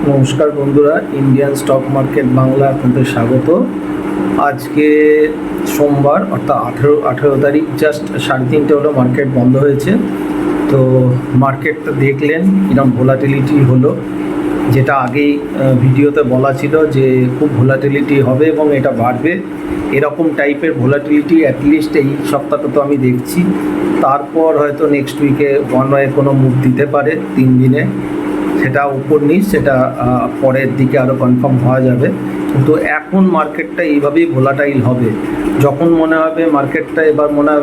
নমস্কার বন্ধুরা, Indian stock market Bangla আপনাদের স্বাগত। আজকে সোমবার অর্থাৎ আঠেরো তারিখ, জাস্ট 3:30 হলো মার্কেট বন্ধ হয়েছে। তো মার্কেটটা দেখলেন কিরকম ভোলাটিলিটি হলো, যেটা আগেই ভিডিওতে বলা ছিল যে খুব ভোলাটিলিটি হবে এবং এটা বাড়বে। এরকম টাইপের ভোলাটিলিটি অ্যাটলিস্ট এই সপ্তাহটা তো আমি দেখছি। তারপর হয়তো নেক্সট উইকে কোনো মুভ দিতে পারে 3 দিনে, সেটা উপর নিচ, সেটা পরের দিকে আরও কনফার্ম হওয়া যাবে। কিন্তু এখন মার্কেটটা এইভাবেই ভোলাটাইল হবে। যখন মনে হবে মার্কেটটা এবার মনে হয়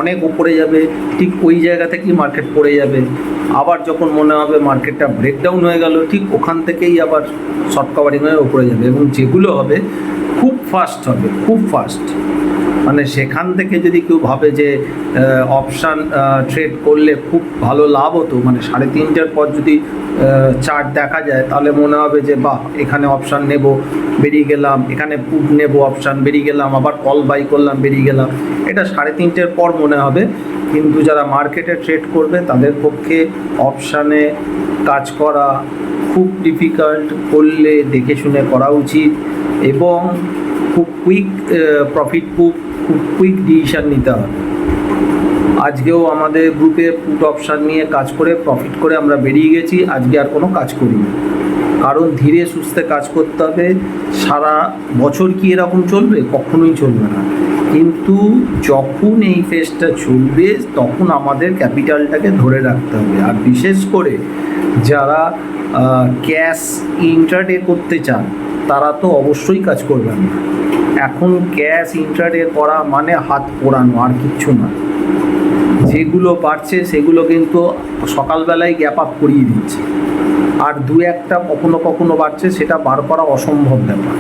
অনেক উপরে যাবে, ঠিক ওই জায়গা থেকেই মার্কেট পড়ে যাবে। আবার যখন মনে হবে মার্কেটটা ব্রেকডাউন হয়ে গেল, ঠিক ওখান থেকেই আবার শর্ট কভারিং হয়ে উপরে যাবে। এবং যেগুলো হবে খুব ফাস্ট হবে, খুব ফাস্ট। মানে সেখান থেকে যদি কেউ ভাবে যে অপশান ট্রেড করলে খুব ভালো লাভ হতো, মানে 3:30টার পর যদি চার্ট দেখা যায়, তাহলে মনে হবে যে বাহ, এখানে অপশান নেব, বেরিয়ে গেলাম, এখানে পুট নেব, অপশান বেরিয়ে গেলাম, আবার কল বাই করলাম, বেরিয়ে গেলাম। এটা 3:30টার পর মনে হবে। কিন্তু যারা মার্কেটে ট্রেড করবে তাদের পক্ষে অপশানে কাজ করা খুব ডিফিকাল্ট, করলে দেখে শুনে করা উচিত এবং খুব কুইক প্রফিট, খুব কুইক ডিসিশান নিতে হবে। আজকেও আমাদের গ্রুপে পুট অপশান নিয়ে কাজ করে প্রফিট করে আমরা বেরিয়ে গেছি। আজকে আর কোনো কাজ করিনি, কারণ ধীরে সুস্থে কাজ করতে হবে। সারা বছর কি এরকম চলবে? কখনোই চলবে না। কিন্তু যখন এই ফেজটা চলবে তখন আমাদের ক্যাপিটালটাকে ধরে রাখতে হবে। আর বিশেষ করে যারা ক্যাশ ইন্ট্রাডে করতে চান তারা তো অবশ্যই কাজ করবেন না। এখন ক্যাশ ইন্ট্রাডে করা মানে হাত পোড়ানো, আর কিচ্ছু না। যেগুলো বাড়ছে সেগুলো কিন্তু সকালবেলায় গ্যাপ আপ করিয়ে দিচ্ছে, আর দু একটা কখনো কখনো বাড়ছে, সেটা বার করা অসম্ভব ব্যাপার।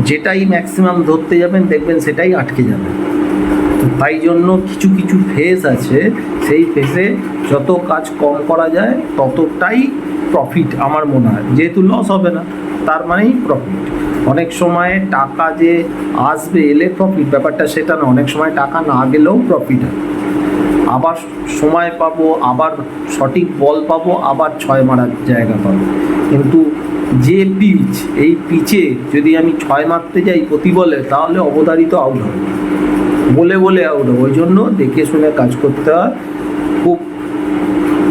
যেটাই ম্যাক্সিমাম ধরতে যাবেন দেখবেন সেটাই আটকে যাবে। তাই জন্য কিছু কিছু ফেজ আছে, সেই ফেজে যত কাজ কম করা যায় ততটাই প্রফিট আমার মনে হয়। যেহেতু লস হবে না তার মানেই প্রফিট। অনেক সময় টাকা যে আসবে এলে প্রফিট, ব্যাপারটা সেটা না। অনেক সময় টাকা না গেলেও প্রফিট হয়। আবার সময় পাবো, আবার সঠিক বল পাবো, আবার 6 মারার জায়গা পাবো। কিন্তু যে পিচ, এই পিচে যদি আমি 6 মারতে যাই প্রতি বলে, তাহলে অবধারিত আউট হবে, বলে বলে আউট হবে। ওই জন্য দেখে শুনে কাজ করতে হয়। খুব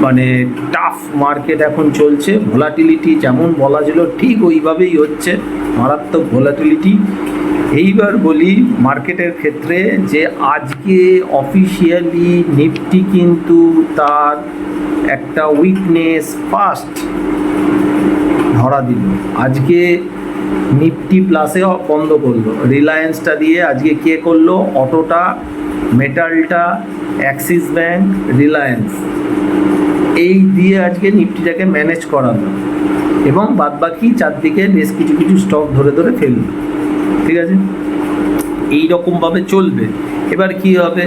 মানে টাফ মার্কেট এখন চলছে। ভোলাটিলিটি যেমন বলা ছিল ঠিক ওইভাবেই হচ্ছে, মারাত্মক ভোলাটিলিটি। এইবার বলি মার্কেটের ক্ষেত্রে যে আজকে অফিসিয়ালি নিফটি কিন্তু তার একটা উইকনেস ফার্স্ট ধরা দিল। আজকে নিফটি প্লাসে বন্ধ করলো। রিলায়েন্সটা দিয়ে আজকে কে করলো? অটোটা, মেটালটা, অ্যাক্সিস ব্যাংক, রিলায়েন্স, এই দিয়ে আজকে নিফটিটাকে ম্যানেজ করালো এবং বাদবাকি চারদিকে বেশ কিছু কিছু স্টক ধরে ধরে ফেললো। ঠিক আছে, এই রকমভাবে চলবে। এবার কি হবে?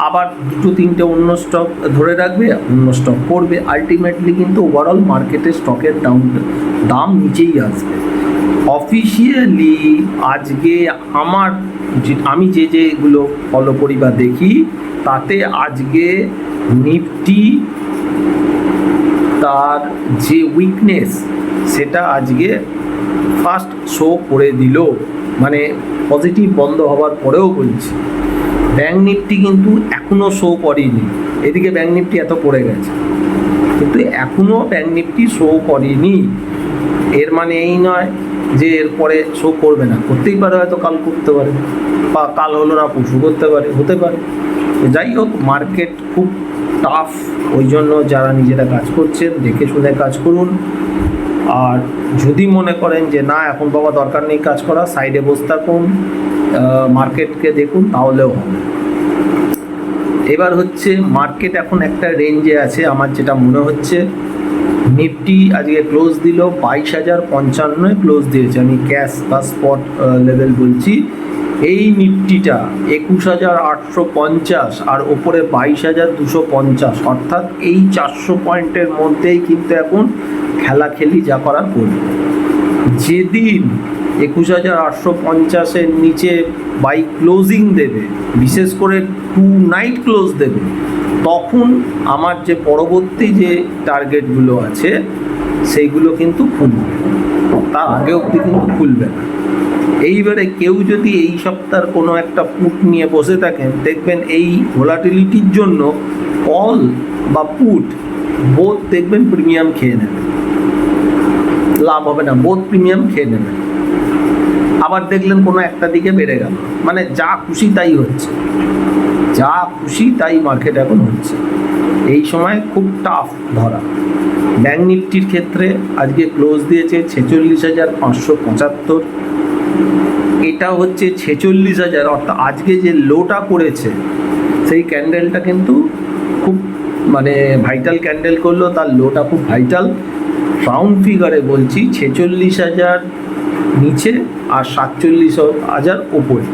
আবার 2-3টে অন্য স্টক ধরে রাখবে, অন্য স্টক করবে। আলটিমেটলি কিন্তু ওভারঅল মার্কেটে স্টকের দাম নিচেই আসবে। অফিসিয়ালি আজকে আমি যেগুলো ফলো করি বা দেখি, তাতে আজকে নিফটি তার যে উইকনেস সেটা আজকে ফার্স্ট শো করে দিল। মানে পজিটিভ বন্ধ হওয়ার পরেও বলছি, ব্যাঙ্ক নিফটি কিন্তু এখনও শো করেনি। এদিকে ব্যাঙ্ক নিফটি এত পড়ে গেছে, কিন্তু এখনও ব্যাঙ্ক নিফটি শো করেনি। এর মানে এই নয় যে এরপরে শো করবে না। করতেই পারে, হয়তো কাল করতে পারে, বা কাল হলো না পরশু করতে পারে, হতে পারে। যাই হোক, মার্কেট খুব টাফ। ওই জন্য যারা নিজেরা কাজ করছেন দেখে শুনে কাজ করুন। আর যদি মনে করেন যে না এখন বাবা দরকার নেই কাজ করা, সাইডে বসে থাকুন, মার্কেটকে দেখুন, তাহলেও হবে। এবার হচ্ছে মার্কেট এখন একটা রেঞ্জে আছে। আমার যেটা মনে হচ্ছে, নিফটি আজকে ক্লোজ দিল 22,055 ক্লোজ দিয়েছে। আমি ক্যাশ বা স্পট লেভেল বলছি। এই নিফটিটা 21,850 আর ওপরে 22,250, অর্থাৎ এই 400 পয়েন্টের মধ্যেই কিন্তু এখন খেলাখেলি যা করার করবে। যেদিন 21,850-এর নিচে বাই ক্লোজিং দেবে, বিশেষ করে 2 নাইট ক্লোজ দেবে, তখন আমার যে পরবর্তী যে টার্গেটগুলো আছে সেইগুলো কিন্তু খুলবে, তার আগে অবধি কিন্তু খুলবে না। এইবারে কেউ যদি এই সপ্তাহের কোনো একটা পুট নিয়ে বসে থাকেন, দেখবেন এই ভোলাটিলিটির জন্য কল বা পুট বোধ দেখবেন প্রিমিয়াম খেয়ে নেবে, লাভ হবে না, বোধ প্রিমিয়াম খেয়ে নেবে। আবার দেখলেন কোনো একটা দিকে বেড়ে গেল, মানে যা খুশি তাই হচ্ছে, যা খুশি তাই মার্কেট এখন হচ্ছে। এই সময় খুব টাফ ধরা। ব্যাঙ্ক নিফটির ক্ষেত্রে আজকে ক্লোজ দিয়েছে 46,575, এটা হচ্ছে 46,000, অর্থাৎ আজকে যে লোটা করেছে সেই ক্যান্ডেলটা কিন্তু খুব মানে ভাইটাল ক্যান্ডেল করলো, তার লোটা খুব ভাইটাল। রাউন্ড ফিগারে বলছি 46,000 নিচে আর 47,000 ওপরে,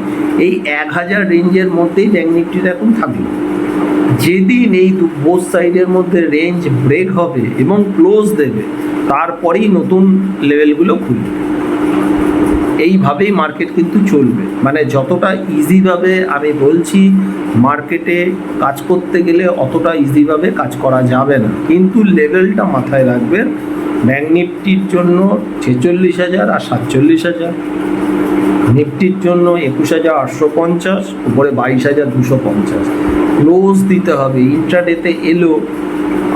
এই 1,000 রেঞ্জের মধ্যেই ব্যাঙ্ক নিফটির এখন থাকলো। যেদিন এই বোথ সাইডের মধ্যে রেঞ্জ ব্রেক হবে এবং ক্লোজ দেবে, তারপরেই নতুন লেভেলগুলো খুলবে। এইভাবেই মার্কেট কিন্তু চলবে, মানে যতটা ইজিভাবে আমি বলছি মার্কেটে কাজ করতে গেলে অতটা ইজিভাবে কাজ করা যাবে না, কিন্তু লেভেলটা মাথায় রাখবেন। ব্যাঙ্ক নিফটির জন্য 46,000 আর 47,000, নিফটির জন্য 21,850, উপরে 22,250 ক্লোজ দিতে হবে। ইন্ট্রাডেতে এলো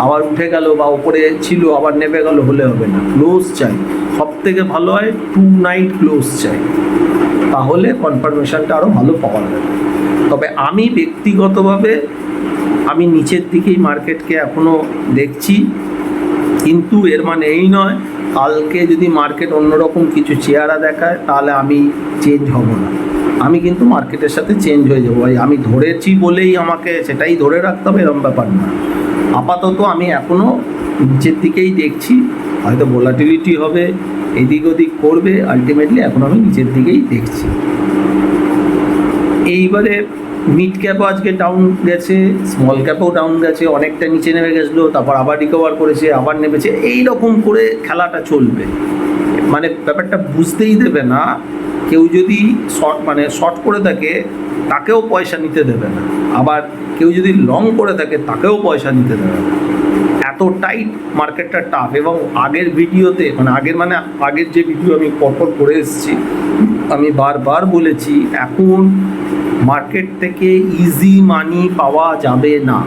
আবার উঠে গেল বা উপরে ছিল আবার নেমে গেল হলে হবে না, ক্লোজ চাই। সব থেকে ভালো হয় 2 নাইট ক্লোজ চাই, তাহলে কনফার্মেশনটা আরও ভালো পাওয়া যাবে। তবে আমি ব্যক্তিগতভাবে আমি নিচের দিকেই মার্কেটকে এখনও দেখছি, কিন্তু এর মানে এই নয় কালকে যদি মার্কেট অন্যরকম কিছু চেহারা দেখায় তাহলে আমি চেঞ্জ হব না। আমি কিন্তু মার্কেটের সাথে চেঞ্জ হয়ে যাবো। ভাই আমি ধরেছি বলেই আমাকে সেটাই ধরে রাখতে হবে এরকম ব্যাপার না। আপাতত আমি এখনও নিচের দিকেই দেখছি, হয়তো ভোলাটিলিটি হবে, এদিক ওদিক করবে, আলটিমেটলি এখন আমি নিচের দিকেই দেখছি। এইবারে মিড ক্যাপও আজকে ডাউন গেছে, স্মল ক্যাপও ডাউন গেছে, অনেকটা নিচে নেমে গেছিলো, তারপর আবার রিকভার করেছে, আবার নেমেছে, এই রকম করে খেলাটা চলবে। মানে ব্যাপারটা বুঝতেই দেবে না, কেউ যদি শর্ট করে থাকে তাকেও পয়সা নিতে দেবে না, আবার কেউ যদি লং করে থাকে তাকেও পয়সা নিতে দেবে না। এত টাইট মার্কেটটা টাফ। এবং আগের ভিডিওতে আগের যে ভিডিও আমি পরপর করে এসেছি, আমি বারবার বলেছি এখন মার্কেট থেকে ইজি মানি পাওয়া যাবে না।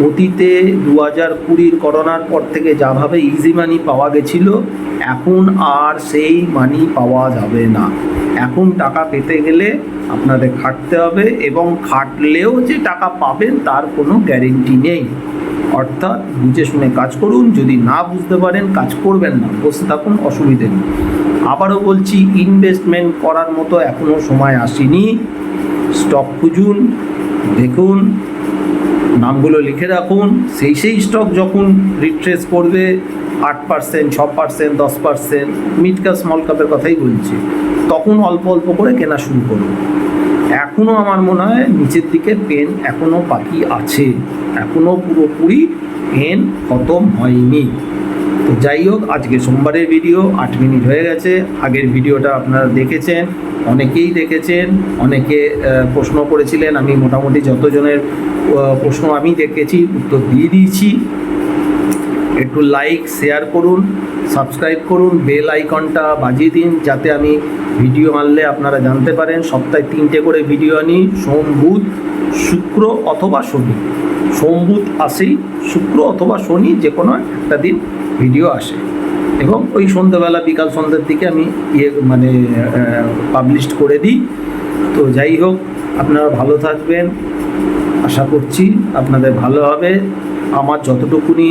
অতীতে 2020 করোনার পর থেকে যাভাবে ইজি মানি পাওয়া গেছিল, এখন আর সেই মানি পাওয়া যাবে না। এখন টাকা পেতে গেলে আপনাদের খাটতে হবে, এবং খাটলেও যে টাকা পাবেন তার কোনো গ্যারেন্টি নেই। অর্থাৎ বুঝে শুনে কাজ করুন, যদি না বুঝতে পারেন কাজ করবেন না, বসে থাকুন, অসুবিধে নেই। আবারও বলছি, ইনভেস্টমেন্ট করার মতো এখনও সময় আসেনি। স্টক খুঁজুন, দেখুন, নামগুলো লিখে রাখুন, সেই স্টক যখন রিট্রেস করবে 8%, 6%, 10%, মিড ক্যাপ স্মল ক্যাপের কথাই বলছি, তখন অল্প অল্প করে কেনা শুরু করুন। এখনও আমার মনে হয় নিচের দিকে পেন এখনও বাকি আছে, এখনও পুরোপুরি পেন খতম হয়নি। তো যাই হোক, আজকে সোমবারের ভিডিও 8 মিনিট হয়ে গেছে। আগের ভিডিওটা আপনারা দেখেছেন, অনেকেই দেখেছেন, অনেকে প্রশ্ন করেছিলেন, আমি মোটামুটি যতজনের প্রশ্ন আমি দেখেছি উত্তর দিয়ে দিয়েছি। একটু লাইক শেয়ার করুন, সাবস্ক্রাইব করুন, বেল আইকনটা বাজিয়ে দিন, যাতে আমি ভিডিও আনলে আপনারা জানতে পারেন। সপ্তাহে 3টে করে ভিডিও আনি, সোম, বুধ, শুক্র অথবা শনি। সোম, বুধ আসেই, শুক্র অথবা শনি যে কোনো একটা দিন ভিডিও আসে, এবং ওই সন্ধ্যেবেলা বিকাল সন্ধ্যের দিকে আমি পাবলিশ করে দিই। তো যাই হোক, আপনারা ভালো থাকবেন, আশা করছি আপনাদের ভালো হবে। আমার যতটুকুনি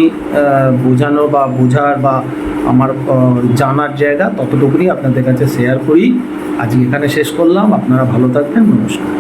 বোঝানো বা বোঝার বা আমার জানার জায়গা ততটুকুনি আপনাদের কাছে শেয়ার করি। আজকে এখানে শেষ করলাম। আপনারা ভালো থাকবেন, নমস্কার।